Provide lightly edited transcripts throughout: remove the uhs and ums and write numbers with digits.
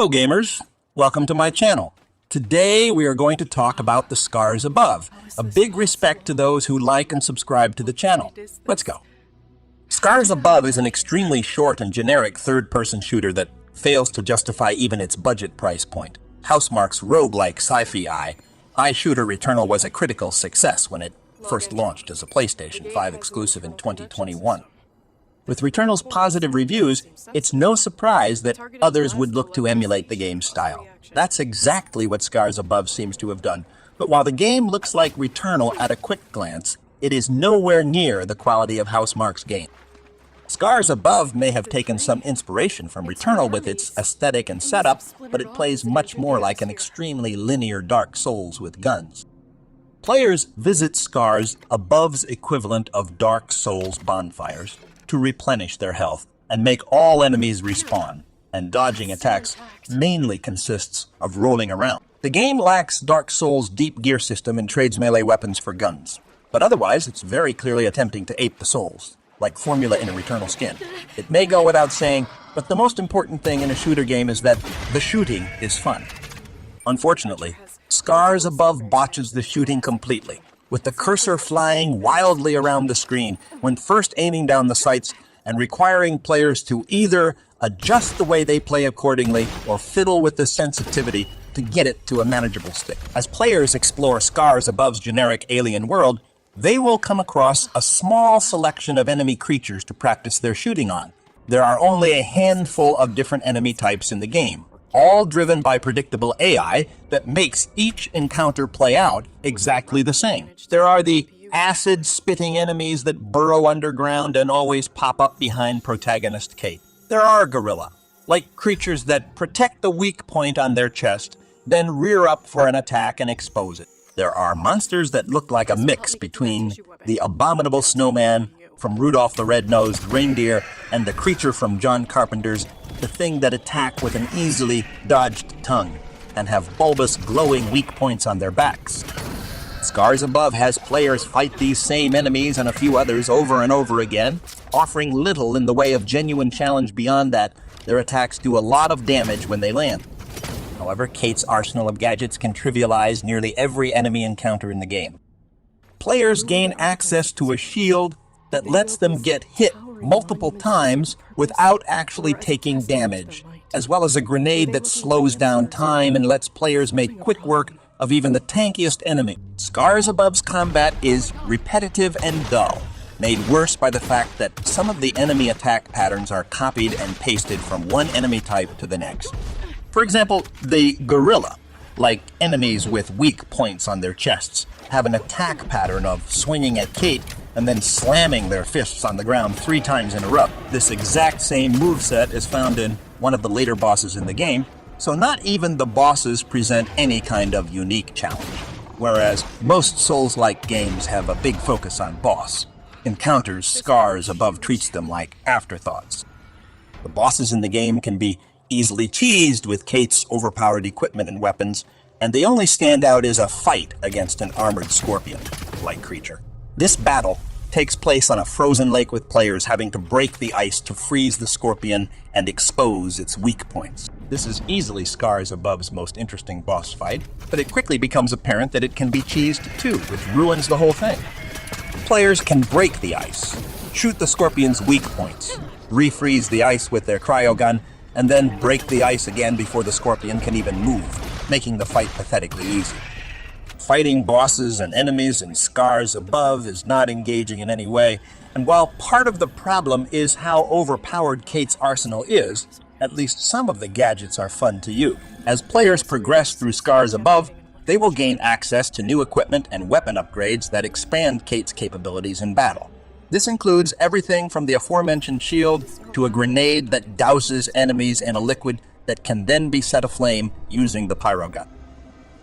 Hello gamers, welcome to my channel. Today we are going to talk about the Scars Above. A big respect to those who like and subscribe to the channel. Let's go. Scars Above is an extremely short and generic third-person shooter that fails to justify even its budget price point. Housemarque's roguelike sci-fi shooter Returnal was a critical success when it first launched as a PlayStation 5 exclusive in 2021. With Returnal's positive reviews, it's no surprise that others would look to emulate the game's style. That's exactly what Scars Above seems to have done. But while the game looks like Returnal at a quick glance, it is nowhere near the quality of Housemarque's game. Scars Above may have taken some inspiration from Returnal with its aesthetic and setup, but it plays much more like an extremely linear Dark Souls with guns. Players visit Scars Above's equivalent of Dark Souls bonfires to replenish their health and make all enemies respawn, and dodging attacks mainly consists of rolling around. The game lacks Dark Souls' deep gear system and trades melee weapons for guns, but otherwise it's very clearly attempting to ape the Souls, like formula in a Returnal skin. It may go without saying, but the most important thing in a shooter game is that the shooting is fun. Unfortunately, Scars Above botches the shooting completely, with the cursor flying wildly around the screen when first aiming down the sights and requiring players to either adjust the way they play accordingly or fiddle with the sensitivity to get it to a manageable stick. As players explore Scars Above's generic alien world, they will come across a small selection of enemy creatures to practice their shooting on. There are only a handful of different enemy types in the game, all driven by predictable AI that makes each encounter play out exactly the same. There are the acid-spitting enemies that burrow underground and always pop up behind protagonist Kate. There are gorilla, like creatures that protect the weak point on their chest, then rear up for an attack and expose it. There are monsters that look like a mix between the abominable snowman from Rudolph the Red-Nosed Reindeer and the creature from John Carpenter's The Thing That Attack with an Easily Dodged Tongue, and have bulbous, glowing weak points on their backs. Scars Above has players fight these same enemies and a few others over and over again, offering little in the way of genuine challenge beyond that. Their attacks do a lot of damage when they land. However, Kate's arsenal of gadgets can trivialize nearly every enemy encounter in the game. Players gain access to a shield that lets them get hit multiple times without actually taking damage, as well as a grenade that slows down time and lets players make quick work of even the tankiest enemy. Scars Above's combat is repetitive and dull, made worse by the fact that some of the enemy attack patterns are copied and pasted from one enemy type to the next. For example, the gorilla, like enemies with weak points on their chests, have an attack pattern of swinging at Kate and then slamming their fists on the ground 3 times in a row. This exact same moveset is found in one of the later bosses in the game, so not even the bosses present any kind of unique challenge. Whereas most Souls-like games have a big focus on boss encounters, Scars Above treats them like afterthoughts. The bosses in the game can be easily cheesed with Kate's overpowered equipment and weapons, and the only standout is a fight against an armored scorpion-like creature. This battle takes place on a frozen lake with players having to break the ice to freeze the scorpion and expose its weak points. This is easily Scars Above's most interesting boss fight, but it quickly becomes apparent that it can be cheesed too, which ruins the whole thing. Players can break the ice, shoot the scorpion's weak points, refreeze the ice with their cryogun, and then break the ice again before the scorpion can even move, making the fight pathetically easy. Fighting bosses and enemies in Scars Above is not engaging in any way, and while part of the problem is how overpowered Kate's arsenal is, at least some of the gadgets are fun to use. As players progress through Scars Above, they will gain access to new equipment and weapon upgrades that expand Kate's capabilities in battle. This includes everything from the aforementioned shield to a grenade that douses enemies in a liquid that can then be set aflame using the pyro gun.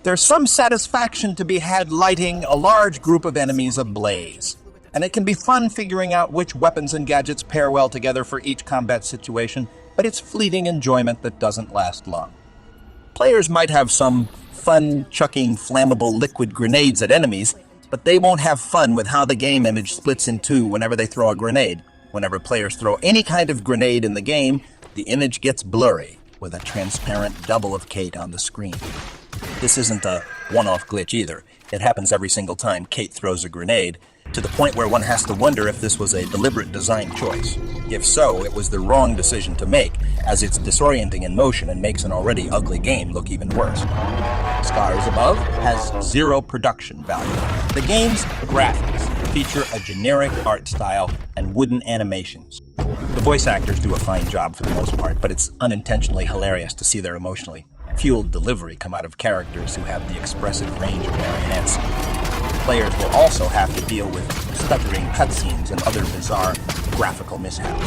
There's some satisfaction to be had lighting a large group of enemies ablaze, and it can be fun figuring out which weapons and gadgets pair well together for each combat situation, but it's fleeting enjoyment that doesn't last long. Players might have some fun chucking flammable liquid grenades at enemies, but they won't have fun with how the game image splits in two whenever they throw a grenade. Whenever players throw any kind of grenade in the game, the image gets blurry, with a transparent double of Kate on the screen. This isn't a one-off glitch either. It happens every single time Kate throws a grenade, to the point where one has to wonder if this was a deliberate design choice. If so, it was the wrong decision to make, as it's disorienting in motion and makes an already ugly game look even worse. Scars Above has zero production value. The game's graphics feature a generic art style and wooden animations. The voice actors do a fine job for the most part, but it's unintentionally hilarious to see their emotionally fueled delivery come out of characters who have the expressive range of marionettes. Players will also have to deal with stuttering cutscenes and other bizarre graphical mishaps.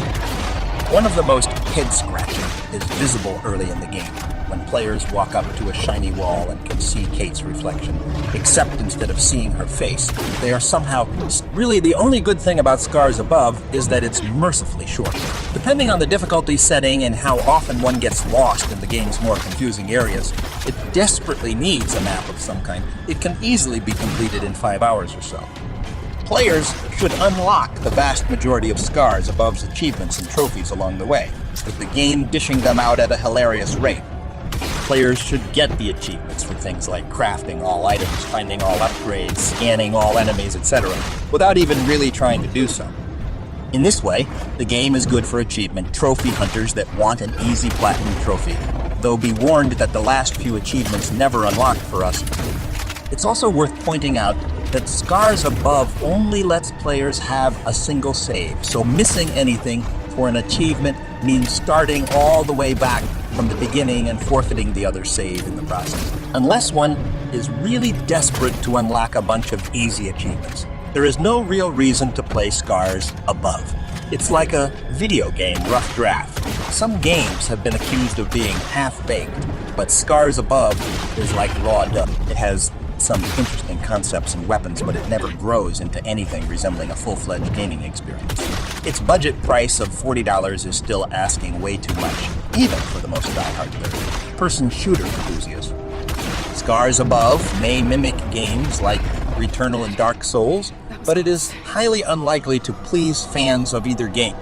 One of the most head-scratching is visible early in the game, when players walk up to a shiny wall and can see Kate's reflection. Except instead of seeing her face, they are somehow... Really, the only good thing about Scars Above is that it's mercifully short. Depending on the difficulty setting and how often one gets lost in the game's more confusing areas, it desperately needs a map of some kind. It can easily be completed in 5 hours or so. Players should unlock the vast majority of Scars Above's achievements and trophies along the way, with the game dishing them out at a hilarious rate. Players should get the achievements for things like crafting all items, finding all upgrades, scanning all enemies, etc., without even really trying to do so. In this way, the game is good for achievement trophy hunters that want an easy platinum trophy, though be warned that the last few achievements never unlock for us. It's also worth pointing out that Scars Above only lets players have a single save, so missing anything for an achievement means starting all the way back from the beginning and forfeiting the other save in the process. Unless one is really desperate to unlock a bunch of easy achievements, there is no real reason to play Scars Above. It's like a video game rough draft. Some games have been accused of being half-baked, but Scars Above is like raw dough. It has some interesting concepts and weapons, but it never grows into anything resembling a full-fledged gaming experience. Its budget price of $40 is still asking way too much, even for the most die-hard third-person shooter enthusiast. Scars Above may mimic games like Returnal and Dark Souls, but it is highly unlikely to please fans of either game.